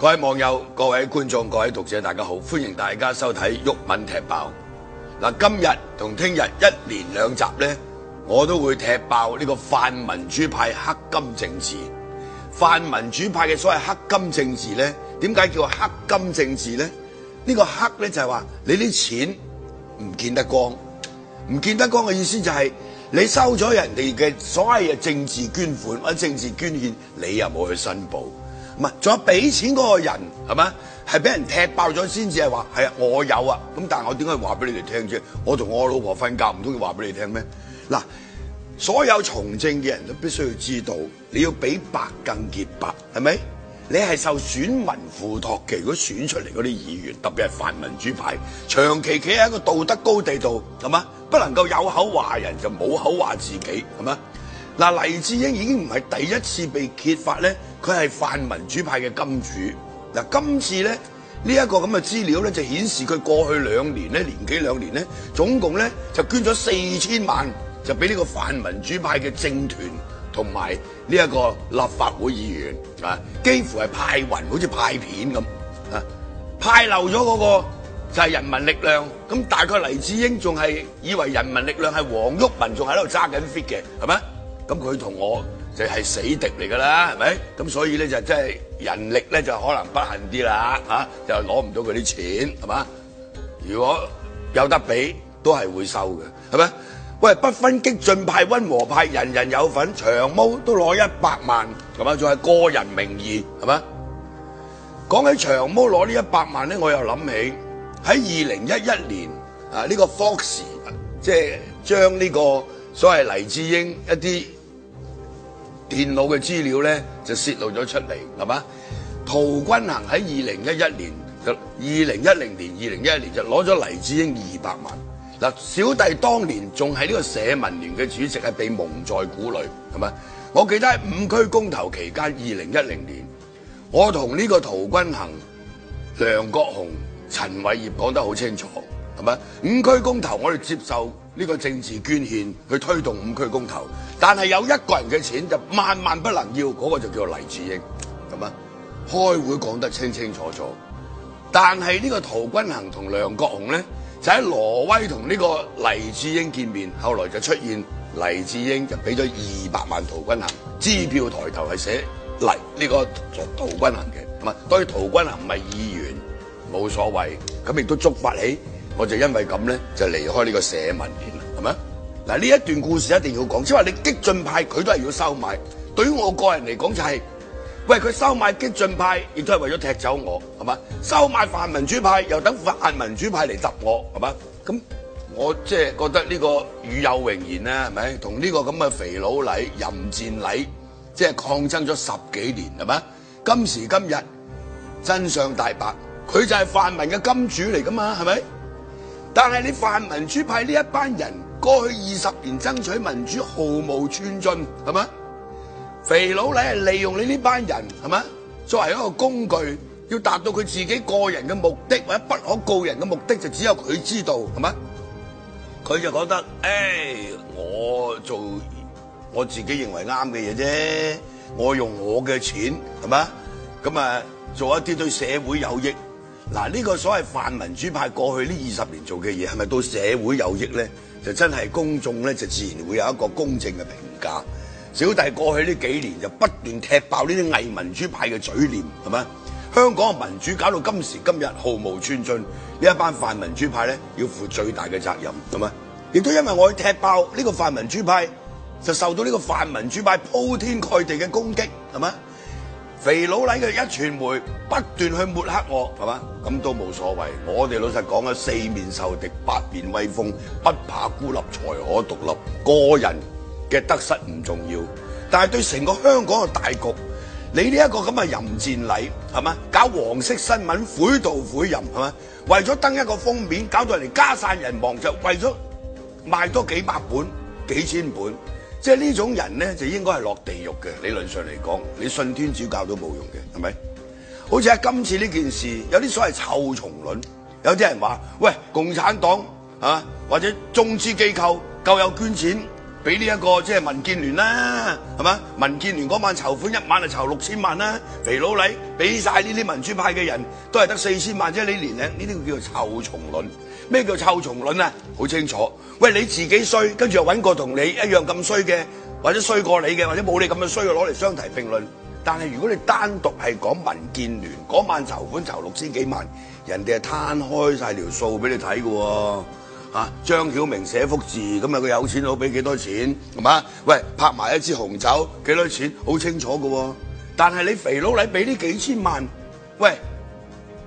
各位網友、各位觀眾、各位讀者，大家好，歡迎大家收睇毓民踢爆。嗱，今日同聽日一連兩集呢，我都會踢爆呢個泛民主派黑金政治。泛民主派嘅所謂黑金政治呢，點解叫黑金政治呢？呢個黑呢，就係話你啲錢唔見得光，唔見得光嘅意思就係你收咗人哋嘅所謂嘅政治捐款或者政治捐獻，你又冇去申報。唔係，仲有俾錢嗰個人係嘛？係俾人踢爆咗先至係話係啊，我有啊。咁但係我點解話俾你哋聽啫？我同我老婆瞓覺唔通要話俾你聽咩？嗱，所有從政嘅人都必須要知道，你要比白更潔白，係咪？你係受選民付託嘅，如果選出嚟嗰啲議員，特別係泛民主派，長期企喺一個道德高地度，係嘛？不能夠有口話人就冇口話自己，係嘛？嗱，黎智英已經唔係第一次被揭發咧，佢係泛民主派嘅金主。嗱，今次咧呢一個咁嘅資料咧，就顯示佢過去2年咧，年幾2年咧，總共咧就捐咗4000萬，就俾呢個泛民主派嘅政團同埋呢一個立法會議員啊，幾乎係派勻，好似派片咁啊，派漏咗嗰個就係人民力量。咁大概黎智英仲係以為人民力量係黃毓民仲喺度揸緊 fit 嘅，係咪？咁佢同我就係死敵嚟㗎啦，係咪？咁所以咧就真係人力咧就可能不幸啲啦，嚇就攞唔到佢啲錢，係嘛？如果有得俾，都係會收嘅，係咪？喂，不分激進派、溫和派，人人有份，長毛都攞100萬，係嘛？仲係個人名義，係嘛？講起長毛攞呢100萬咧，我又諗起喺2011年啊，呢個 Fox 即係將呢個所謂黎智英一啲電腦嘅資料咧就泄露咗出嚟，係嘛？陶君行喺2011年就攞咗黎智英200萬。嗱，小弟當年仲係呢個社民聯嘅主席，係被蒙在鼓裏，係嘛？我記得喺5區公投期間，2010年，我同呢個陶君行、梁國雄、陳偉業講得好清楚，係嘛？5區公投我哋接受呢個政治捐獻去推動5區公投，但係有一個人嘅錢就萬萬不能要，嗰個就叫黎智英，係嘛？開會講得清清楚楚，但係呢個陶君行同梁國雄咧就喺挪威同呢個黎智英見面，後來就出現黎智英就俾咗200萬陶君行，支票抬頭係寫黎呢個陶君行嘅，係嘛？當然陶君行唔係議員，冇所謂，咁亦都觸發起。我就因為咁咧，就離開呢個社民聯啦，係咪？嗱，呢一段故事一定要講，即係話你激進派佢都係要收買。對於我個人嚟講就係，喂，佢收買激進派，亦都係為咗踢走我，係嘛？收買泛民主派，又等泛民主派嚟揼我，係嘛？咁我即係覺得呢個與有榮焉啦，係咪？同呢個咁嘅肥佬黎、淫賤黎，即係抗爭咗10幾年，係嘛？今時今日真相大白，佢就係泛民嘅金主嚟㗎嘛，係咪？但係你泛民主派呢一班人過去20年爭取民主毫無寸進，係嘛？肥佬黎係利用你呢班人，係嘛？作為一個工具，要達到佢自己個人嘅目的或者不可告人嘅目的，就只有佢知道，係嘛？佢就覺得，我做我自己認為啱嘅嘢啫，我用我嘅錢，係嘛？咁啊，做一啲對社會有益。嗱，呢個所謂泛民主派過去呢20年做嘅嘢，係咪對社會有益咧？就真係公眾咧，就自然會有一個公正嘅評價。小弟過去呢幾年就不斷踢爆呢啲偽民主派嘅嘴臉，係咪？香港嘅民主搞到今時今日毫無寸進，呢一班泛民主派咧要負最大嘅責任，係咪？亦都因為我去踢爆呢個泛民主派，就受到呢個泛民主派鋪天蓋地嘅攻擊，係咪？肥佬黎嘅壹傳媒不斷去抹黑我，係嘛？咁都冇所謂。我哋老實講啊，4面受敵，8面威風，不怕孤立，才可獨立。個人嘅得失唔重要，但係對成個香港嘅大局，你呢一個咁嘅淫賤黎，係嘛？搞黃色新聞，悔盜悔淫，係嘛？為咗登一個封面，搞到人哋家散人亡，就為咗賣多幾百本、幾千本。即係呢種人咧，就應該係落地獄嘅。理論上嚟講，你信天主教都冇用嘅，係咪？好似喺今次呢件事，有啲所謂臭蟲論，有啲人話：喂，共產黨啊，或者中資機構夠有捐錢俾呢一個即係民建聯啦，係嘛？民建聯嗰晚籌款一晚就籌6000萬啦，肥佬黎俾晒呢啲民主派嘅人都係得4000萬啫，你年齡呢啲叫做臭蟲論。咩叫臭蟲論啊？好清楚，喂，你自己衰，跟住又揾個同你一樣咁衰嘅，或者衰過你嘅，或者冇你咁嘅衰嘅攞嚟相提並論。但係如果你單獨係講民建聯嗰晚籌款籌6000幾萬，人哋係攤開晒條數俾你睇嘅喎。張曉明寫幅字，咁啊佢有錢佬俾幾多錢，係嘛？喂，拍埋一支紅酒幾多錢，好清楚嘅喎。但係你肥佬黎俾呢幾千萬，喂，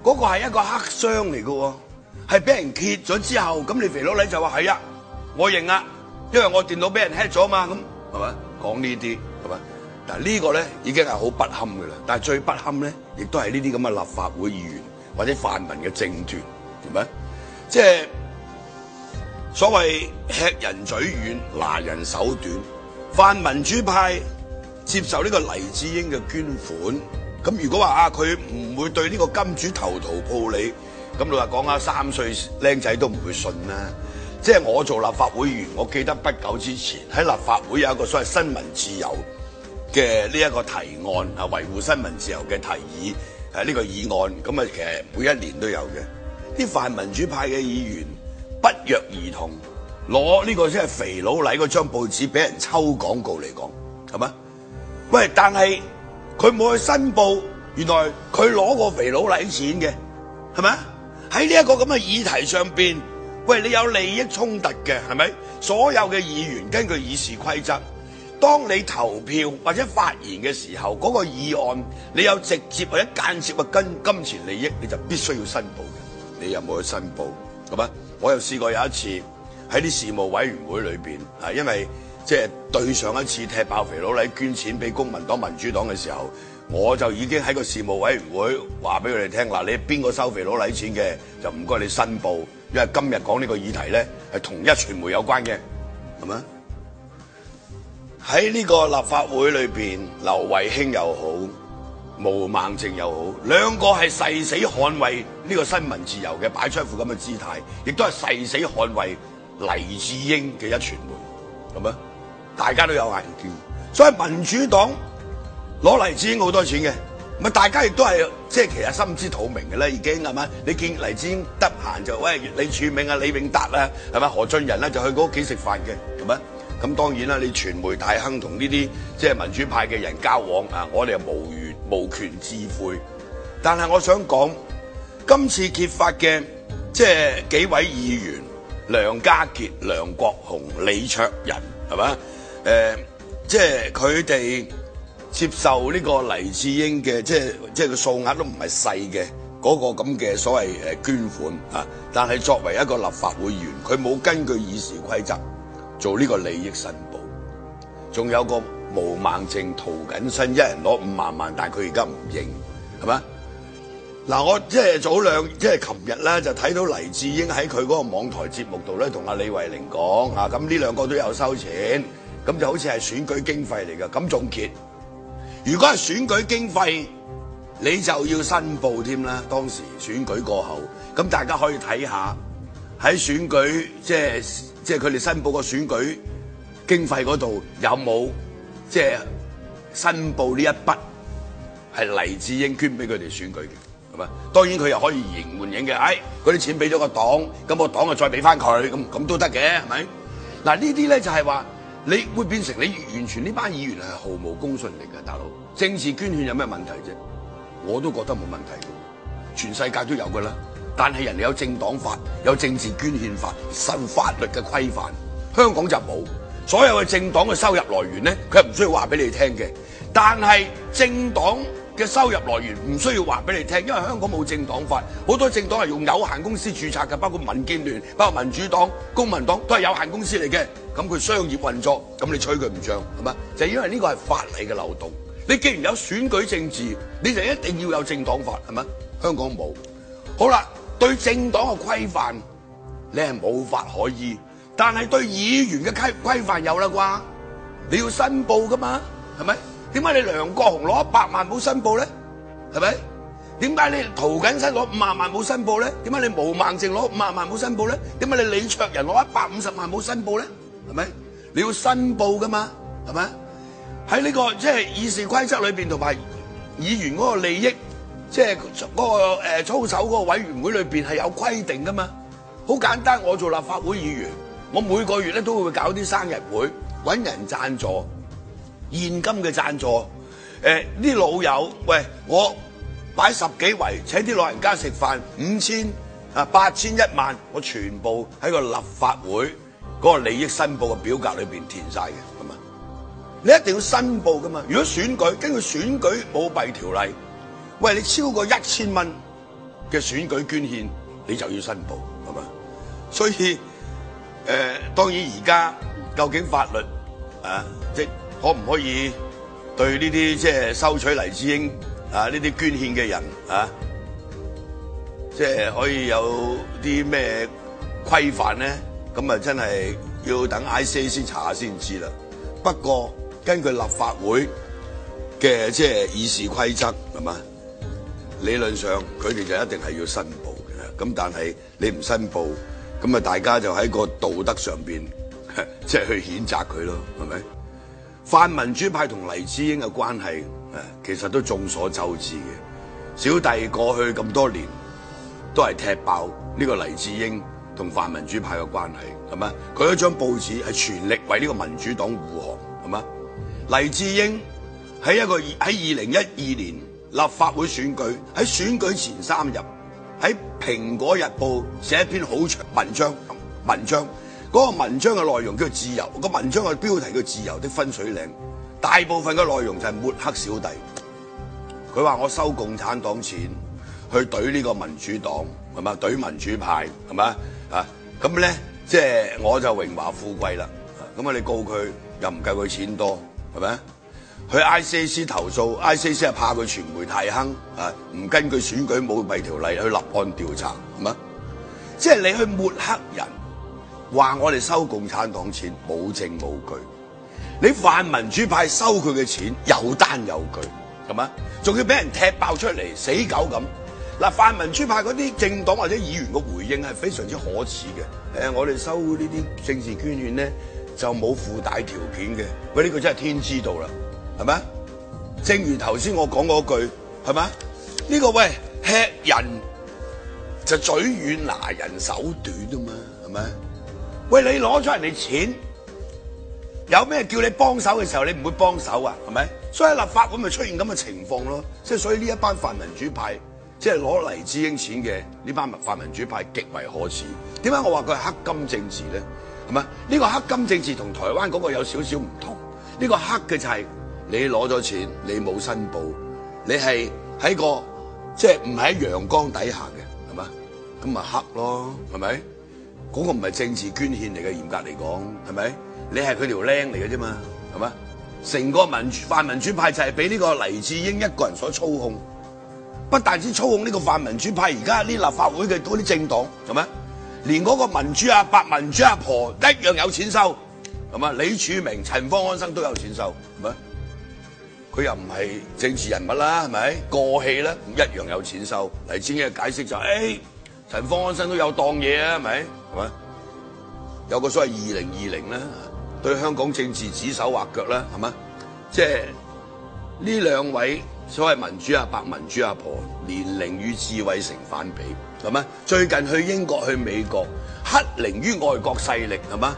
嗰個係一個黑箱嚟嘅喎，係俾人揭咗之後，咁你肥佬黎就話係啊，我認啊，因為我電腦俾人 hack 咗嘛，咁係咪？講呢啲係咪？嗱呢個咧已經係好不堪嘅啦，但係最不堪咧，亦都係呢啲咁嘅立法會議員或者泛民嘅政團，係咪？即係。所謂吃人嘴軟，拿人手短，泛民主派接受呢個黎智英嘅捐款，咁如果話佢唔會對呢個金主投桃報李，咁老實講啊，3歲僆仔都唔會信啦。即係我做立法會議員，我記得不久之前喺立法會有一個所謂新聞自由嘅呢一個提案啊，維護新聞自由嘅提議，呢個議案，咁啊其實每一年都有嘅，啲泛民主派嘅議員。不約而同攞呢個即係肥佬黎嗰張報紙俾人抽廣告嚟講，係咪？喂，但係佢冇去申報，原來佢攞過肥佬黎錢嘅，係咪？喺呢一個咁嘅議題上邊，喂，你有利益衝突嘅，係咪？所有嘅議員根據議事規則，當你投票或者發言嘅時候，嗰個議案你有直接或者間接嘅金錢利益，你就必須要申報嘅。你有冇去申報？係咪？我又試過有一次喺啲事務委員會裏邊，因為即係對上一次踢爆肥佬黎捐錢俾公民黨、民主黨嘅時候，我就已經喺個事務委員會話俾佢哋聽，嗱，你邊個收肥佬黎錢嘅，就唔該你申報，因為今日講呢個議題咧係同一傳媒有關嘅，係咪？喺呢個立法會裏邊，劉慧卿又好，毛孟靜又好，兩個係誓死捍衛呢個新聞自由嘅，擺出一副咁嘅姿態，亦都係誓死捍衛黎智英嘅一傳媒，咁啊，大家都有眼見。所以民主黨攞黎智英好多錢嘅，咪大家亦都係即係其實心知肚明嘅啦，已經係嘛？你見黎智英得閒就喂李柱銘啊、李永達啊，係咪？何俊仁咧就去佢屋企食飯嘅，係咪？咁當然啦，你傳媒大亨同呢啲即係民主派嘅人交往啊，我哋又無權置喙。但係我想講，今次揭發嘅即係幾位議員梁家傑、梁國雄、李卓人係嘛？即係佢哋接受呢個黎智英嘅即係個數額都唔係細嘅嗰個咁嘅所謂捐款啊，但係作為一個立法會議員，佢冇根據議事規則做呢個利益申報，仲有個毛孟靜、涂謹申，一人攞5萬萬，但係佢而家唔認，係咪？嗱，我即係琴日咧就睇到黎智英喺佢嗰個網台節目度咧，同阿李慧玲講啊，咁呢兩個都有收錢，咁就好似係選舉經費嚟㗎，咁仲結？如果係選舉經費，你就要申報添啦。當時選舉過後，咁大家可以睇下喺選舉即係佢哋申報個選舉經費嗰度有冇即係申報呢一筆係黎智英捐俾佢哋選舉嘅，係咪？當然佢又可以移形換影嘅，嗰啲錢俾咗個黨，咁個黨就再俾翻佢，咁都得嘅，係咪？嗱，呢啲咧就係話你會變成你完全呢班議員係毫無公信力嘅，大佬。政治捐獻有咩問題啫？我都覺得冇問題嘅，全世界都有㗎啦。但係人哋有政黨法，有政治捐獻法，受法律嘅規範。香港就冇，所有嘅政黨嘅收入來源咧，佢係唔需要話俾你聽嘅。但係政黨嘅收入來源唔需要話俾你聽，因為香港冇政黨法，好多政黨係用有限公司註冊嘅，包括民建聯、包括民主黨、公民黨都係有限公司嚟嘅。咁佢商業運作，咁你吹佢唔脹係嘛？就係因為呢個係法例嘅漏洞。你既然有選舉政治，你就一定要有政黨法係嘛？香港冇。好啦。對政黨嘅規範，你係冇法可依，但係對議員嘅規範有啦啩？你要申報噶嘛？係咪？點解你梁國雄攞100萬冇申報咧？係咪？點解你涂謹申攞5萬萬冇申報咧？點解你毛孟靜攞5萬萬冇申報咧？點解你李卓人攞150萬冇申報咧？係咪？你要申報噶嘛，係咪？喺呢個即係議事規則裏邊同埋議員嗰個利益，即係嗰個操守嗰個委員會裏邊係有規定噶嘛。好簡單，我做立法會議員，我每個月咧都會搞啲生日會，揾人贊助，現金嘅贊助。啲老友，喂，我擺10幾圍，請啲老人家食飯，5000、8000、1萬，我全部喺個立法會嗰個利益申報嘅表格裏邊填晒嘅，係嘛？你一定要申報噶嘛。如果選舉，根據選舉舞弊條例，喂，你超過1000蚊嘅選舉捐獻，你就要申報，係嘛？所以當然而家究竟法律即可唔可以對呢啲即係收取黎智英呢啲捐獻嘅人即係可以有啲咩規範咧？咁啊真係要等 ICAC 查下先知啦。不過根據立法會嘅即係議事規則，係嘛？理論上佢哋就一定係要申報嘅。咁但係你唔申報，咁啊大家就喺個道德上邊即係去譴責佢咯，係咪？泛民主派同黎智英嘅關係其實都眾所周知嘅。小弟過去咁多年都係踢爆呢個黎智英同泛民主派嘅關係，係嘛？佢一張報紙係全力為呢個民主黨護航，係嘛？黎智英喺2012年立法會選舉，喺選舉前3日喺《蘋果日報》寫一篇好長文章。嗰個文章嘅內容叫自由，個文章嘅標題叫自由的分水嶺，大部分嘅內容就係抹黑小弟。佢話我收共產黨錢去懟呢個民主黨，係嘛？懟民主派，係嘛？咁咧即係我就榮華富貴啦。咁你告佢又唔夠佢錢多，係咪？去 ICAC 投訴 ，ICAC 係怕佢傳媒太亨，唔根據選舉舞弊條例去立案調查，係嘛？即係你去抹黑人。話我哋收共產黨錢冇證冇據，你泛民主派收佢嘅錢有單有據，係嘛？仲要俾人踢爆出嚟，死狗咁。嗱，泛民主派嗰啲政黨或者議員嘅回應係非常之可恥嘅。我哋收呢啲政治捐獻咧就冇附帶條件嘅。喂，呢個真係天知道啦，係咪？正如頭先我講嗰句，係咪？呢個喂吃人就嘴軟拿人手短啊嘛，係咪？喂，你攞咗人哋錢，有咩叫你幫手嘅時候，你唔會幫手啊？係咪？所以立法會咪出現咁嘅情況咯。即係所以呢一班泛民主派，即係攞黎智英錢嘅呢班泛民主派極為可恥。點解我話佢係黑金政治咧？係咪？呢個黑金政治同台灣嗰個有少少唔同。呢個黑嘅就係你攞咗錢，你冇申報，你係喺個即係唔喺陽光底下嘅，係嘛？咁咪黑咯，係咪？嗰個唔係政治捐獻嚟嘅，嚴格嚟講，係咪？你係佢條僆嚟嘅啫嘛，係嘛？成個泛民主派就係俾呢個黎智英一個人所操控，不但止操控呢個泛民主派，而家呢立法會嘅嗰啲政黨，係咪？連嗰個民主阿伯、民主阿婆一樣有錢收，係嘛？李柱銘、陳方安生都有錢收，係咪？佢又唔係政治人物啦，係咪？過氣啦，一樣有錢收。黎智英嘅解釋就係陳方安生都有當嘢啊，係咪？係嘛？有個所謂2020啦，對香港政治指手畫腳啦，係嘛？即係呢兩位所謂民主阿伯、民主阿婆，年齡與智慧成反比，係嘛？最近去英國、去美國，乞凌於外國勢力，係嘛？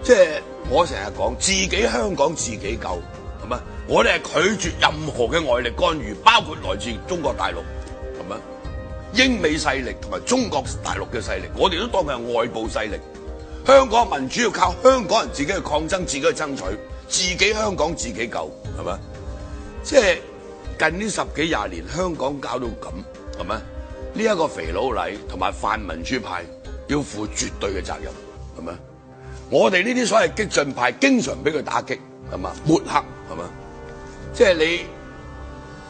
即係我成日講，自己香港自己救，係嘛？我哋係拒絕任何嘅外力干預，包括來自中國大陸，係嘛？英美勢力同埋中國大陸嘅勢力，我哋都當佢係外部勢力。香港民主要靠香港人自己去抗爭，自己去爭取，自己香港自己救，係嘛？即係近呢10幾20年，香港搞到咁，係咪？呢一個肥佬黎同埋泛民主派要負絕對嘅責任，係咪？我哋呢啲所謂激進派，經常俾佢打擊，係嘛？抹黑，係嘛？即係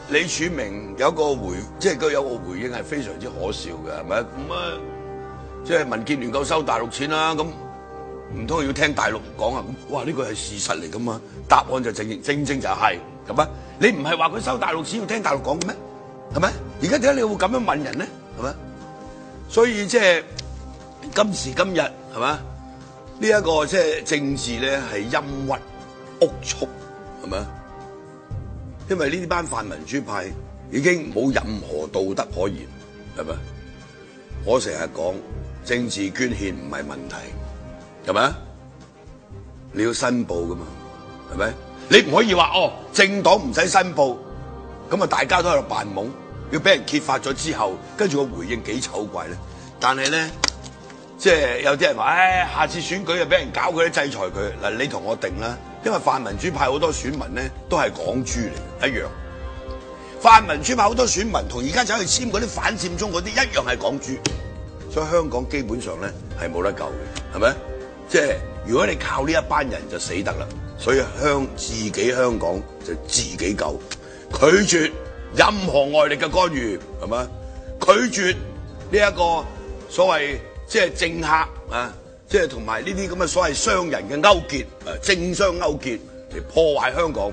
李柱銘有個即係佢有個回應係非常之可笑嘅，係咪？咁即係民建聯夠收大陸錢啦，咁唔通要聽大陸講啊？哇！呢個係事實嚟噶嘛？答案就正就係咁啊！你唔係話佢收大陸錢要聽大陸講嘅咩？係咪？而家點解你會咁樣問人咧？係咪？所以即係今時今日係嘛？呢一個即係政治咧係陰鬱齷齪，係咪啊？因為呢班泛民主派已經冇任何道德可言，係咪？我成日講政治捐獻唔係問題，係咪啊？你要申報噶嘛，係咪？你唔可以話哦，政黨唔使申報，咁啊大家都喺度扮懵，要俾人揭發咗之後，跟住個回應幾醜怪咧。但係咧，即係有啲人話，唉，下次選舉又俾人搞佢，制裁佢。嗱，你同我定啦，因為泛民主派好多選民咧都係港豬嚟嘅，一樣。泛民主派好多選民同而家走去簽嗰啲反佔中嗰啲一樣係港豬，所以香港基本上咧係冇得救嘅，係咪？即係如果你靠呢一班人就死得啦，所以自己香港就自己救，拒絕任何外力嘅干預，係咪？拒絕呢一個所謂即係政客啊，即係同埋呢啲咁嘅所謂商人嘅勾結，政商勾結嚟破壞香港。